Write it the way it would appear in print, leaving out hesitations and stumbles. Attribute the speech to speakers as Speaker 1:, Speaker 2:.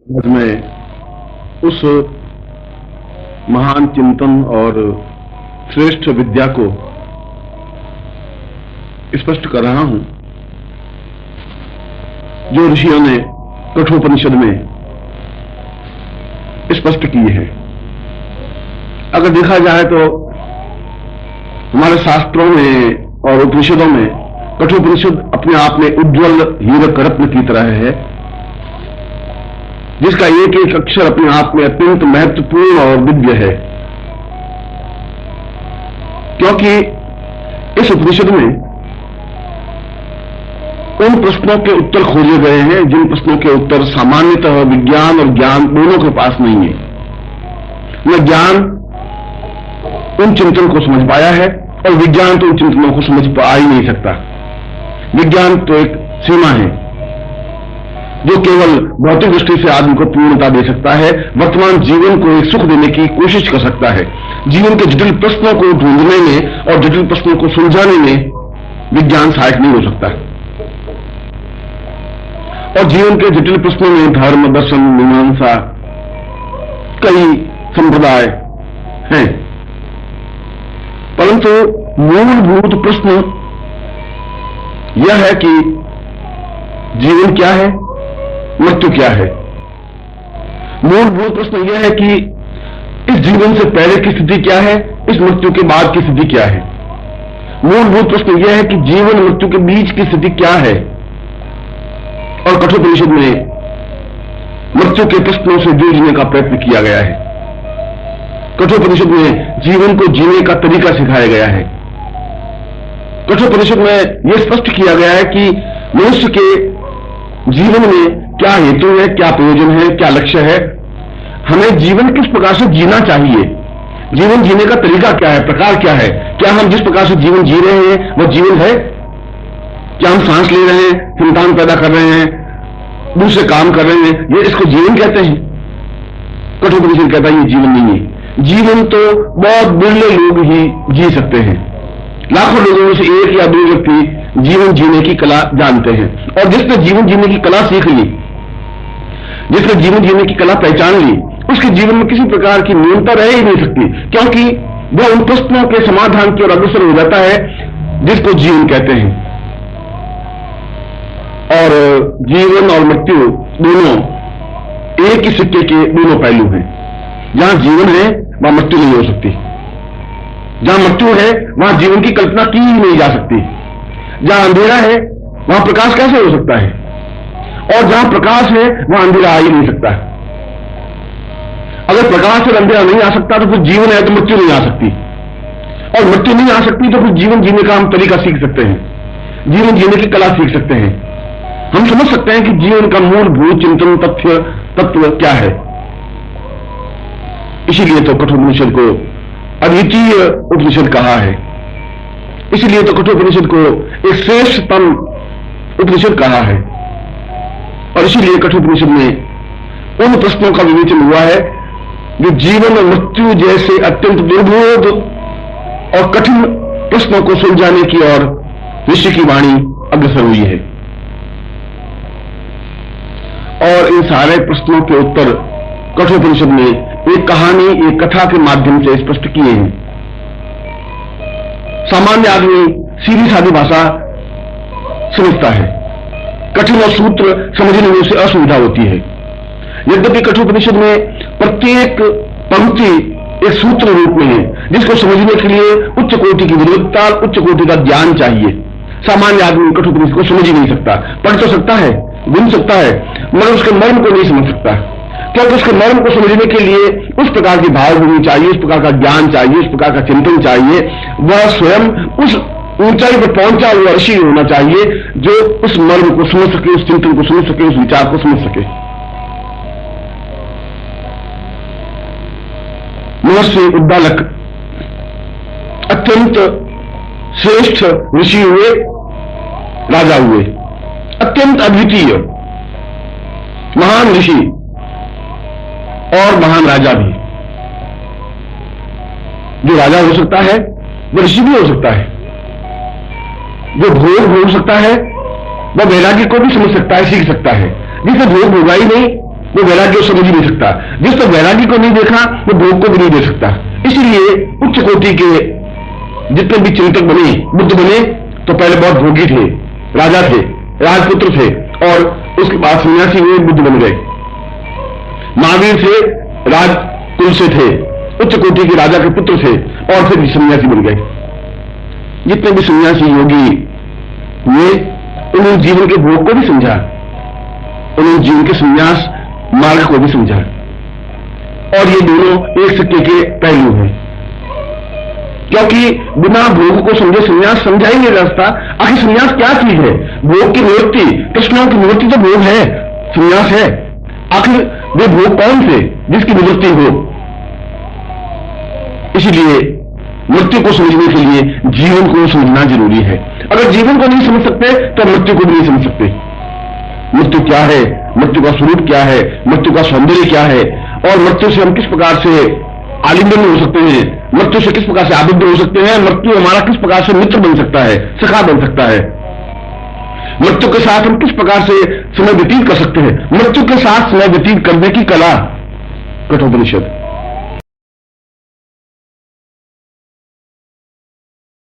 Speaker 1: आज मैं उस महान चिंतन और श्रेष्ठ विद्या को स्पष्ट कर रहा हूं जो ऋषियों ने कठोपनिषद में स्पष्ट की है। अगर देखा जाए तो हमारे शास्त्रों में और उपनिषदों में कठोपनिषद अपने आप में उज्ज्वल हीरक रत्न की तरह है, जिसका एक एक अक्षर अपने आप में अत्यंत महत्वपूर्ण और दिव्य है, क्योंकि इस उपनिषद में उन प्रश्नों के उत्तर खोजे गए हैं जिन प्रश्नों के उत्तर सामान्यतः विज्ञान और ज्ञान दोनों के पास नहीं है। न ज्ञान उन चिंतन को समझ पाया है और विज्ञान तो उन चिंतनों को समझ पा ही नहीं सकता। विज्ञान तो एक सीमा है जो केवल भौतिक दृष्टि से आदमी को पूर्णता दे सकता है, वर्तमान जीवन को एक सुख देने की कोशिश कर सकता है। जीवन के जटिल प्रश्नों को ढूंढने में और जटिल प्रश्नों को सुलझाने में विज्ञान सहायक नहीं हो सकता। और जीवन के जटिल प्रश्नों में धर्म, दर्शन, मीमांसा, कई संप्रदाय हैं, परंतु मूलभूत प्रश्न यह है कि जीवन क्या है, मृत्यु क्या है। मूलभूत प्रश्न यह है कि इस जीवन से पहले की स्थिति क्या है, इस मृत्यु के बाद की स्थिति क्या है। मूलभूत प्रश्न यह है कि जीवन मृत्यु के बीच की स्थिति क्या है। और कठोपनिषद में मृत्यु के प्रश्नों से जूझने का प्रयत्न किया गया है। कठोपनिषद में जीवन को जीने का तरीका सिखाया गया है। कठोपनिषद में यह स्पष्ट किया गया है कि मनुष्य के जीवन में क्या हेतु है, क्या प्रयोजन है, क्या लक्ष्य है, हमें जीवन किस प्रकार से जीना चाहिए, जीवन जीने का तरीका क्या है, प्रकार क्या है, क्या हम जिस प्रकार से जीवन जी रहे हैं वह जीवन है, क्या हम सांस ले रहे हैं, संतान पैदा कर रहे हैं, दूसरे काम कर रहे हैं, ये इसको जीवन कहते हैं। कठोपनिषद कहता है ये जीवन नहीं है। जीवन तो बहुत बिरले लोग ही जी सकते हैं। लाखों लोगों में से एक या दो व्यक्ति जीवन जीने की कला जानते हैं, और जिसने जीवन जीने की कला सीख ली, जिसने जीवन जीने की कला पहचान ली, उसके जीवन में किसी प्रकार की न्यूनता रह ही नहीं सकती, क्योंकि वह उन प्रश्नों के समाधान की ओर अग्रसर हो जाता है जिसको जीवन कहते हैं। और जीवन और मृत्यु दोनों एक ही सिक्के के दोनों पहलू हैं। जहां जीवन है वहां मृत्यु नहीं हो सकती, जहां मृत्यु है वहां जीवन की कल्पना की ही नहीं जा सकती। जहां अंधेरा है वहां प्रकाश कैसे हो सकता है, और जहां प्रकाश है वहां अंधेरा आ ही नहीं सकता। अगर प्रकाश और अंधेरा नहीं आ सकता तो फिर जीवन है तो मृत्यु नहीं आ सकती, और मृत्यु नहीं आ सकती तो फिर जीवन जीने का हम तरीका सीख सकते हैं, जीवन जीने की कला सीख सकते हैं। हम समझ सकते हैं कि जीवन का मूलभूत चिंतन तत्व क्या है। इसीलिए तो कठोपनिषद को अद्वितीय उपनिषद कहा है, इसीलिए तो कठोपनिषद को एक श्रेष्ठतम उपनिषद कहा है, और इसीलिए कठोपनिषद में उन प्रश्नों का विवेचन हुआ है जो जीवन और मृत्यु जैसे अत्यंत दुर्बोध और कठिन प्रश्नों को सुलझाने की ओर ऋषि की वाणी अग्रसर हुई है। और इन सारे प्रश्नों के उत्तर कठोपनिषद में एक कहानी, एक कथा के माध्यम से स्पष्ट किए हैं। सामान्य आदमी सीधी सादी भाषा समझता है, कठिन और सूत्र समझने में उसे असुविधा होती है। यद्यपि कठोपनिषद में प्रत्येक पंक्ति एक सूत्र रूप में है, जिसको समझने के लिए उच्च कोटि की विद्वत्ता, उच्च कोटि का ज्ञान चाहिए। सामान्य आदमी कठोपनिषद को समझ ही नहीं सकता। पढ़ तो सकता है, गुन सकता है, मगर उसके मर्म को नहीं समझ सकता, क्योंकि उसके मर्म को समझने के लिए उस प्रकार की भावभूमि चाहिए, उस प्रकार का ज्ञान चाहिए, उस प्रकार का चिंतन चाहिए। वह स्वयं उस ऊंचाई पर पहुंचा हुआ ऋषि होना चाहिए जो उस मर्म को समझ सके, उस चिंतन को समझ सके, उस विचार को समझ सके। महर्षि उद्दालक अत्यंत श्रेष्ठ ऋषि हुए, राजा हुए, अत्यंत अद्वितीय महान ऋषि और महान राजा भी। जो राजा हो सकता है वह ऋषि भी हो सकता है, जो भोग हो सकता है वह वैराग्य को भी समझ सकता है, सीख सकता है। जिसे भोग होगा ही नहीं वो वैराग्य को समझ ही नहीं सकता। जिस तक वैराग्य को नहीं देखा वो भोग को भी नहीं दे सकता। इसलिए उच्च कोटि के जितने भी चिंतक बने, बुद्ध बने, तो पहले बहुत भोगी थे, राजा थे, राजपुत्र थे, और उसके बाद सन्यासी हुए, बुद्ध बन गए। महावीर से राज कुल से थे, उच्च कोटि के राजा के पुत्र थे, और फिर सन्यासी बन गए। जितने भी सन्यासी योगी हुए, उन्होंने जीवन के भोग को भी समझा, उन्होंने जीवन के संन्यास मार्ग को भी समझा, और ये दोनों एक सिक्के के पहलू हैं। क्योंकि बिना भोग को समझे संन्यास समझा ही नहीं रास्ता। आखिर संन्यास क्या चीज है? भोग की निवृत्ति, कृष्णों की निवृत्ति तो भोग है, संन्यास है। आखिर वे भोग कौन थे जिसकी निवृत्ति हो? इसलिए मृत्यु को समझने के लिए जीवन को समझना जरूरी है। अगर जीवन को नहीं समझ सकते तो मृत्यु को भी नहीं समझ सकते। मृत्यु क्या है, मृत्यु का स्वरूप क्या है, मृत्यु का सौंदर्य क्या है, और मृत्यु से हम किस प्रकार से आलिंगन हो सकते हैं, मृत्यु से किस प्रकार से आबद्ध हो सकते हैं, मृत्यु हमारा किस प्रकार से मित्र बन सकता है, सखा बन सकता है, मृत्यु के साथ हम किस प्रकार से समय व्यतीत कर सकते हैं, मृत्यु के साथ समय व्यतीत करने की कला कठोपनिषद।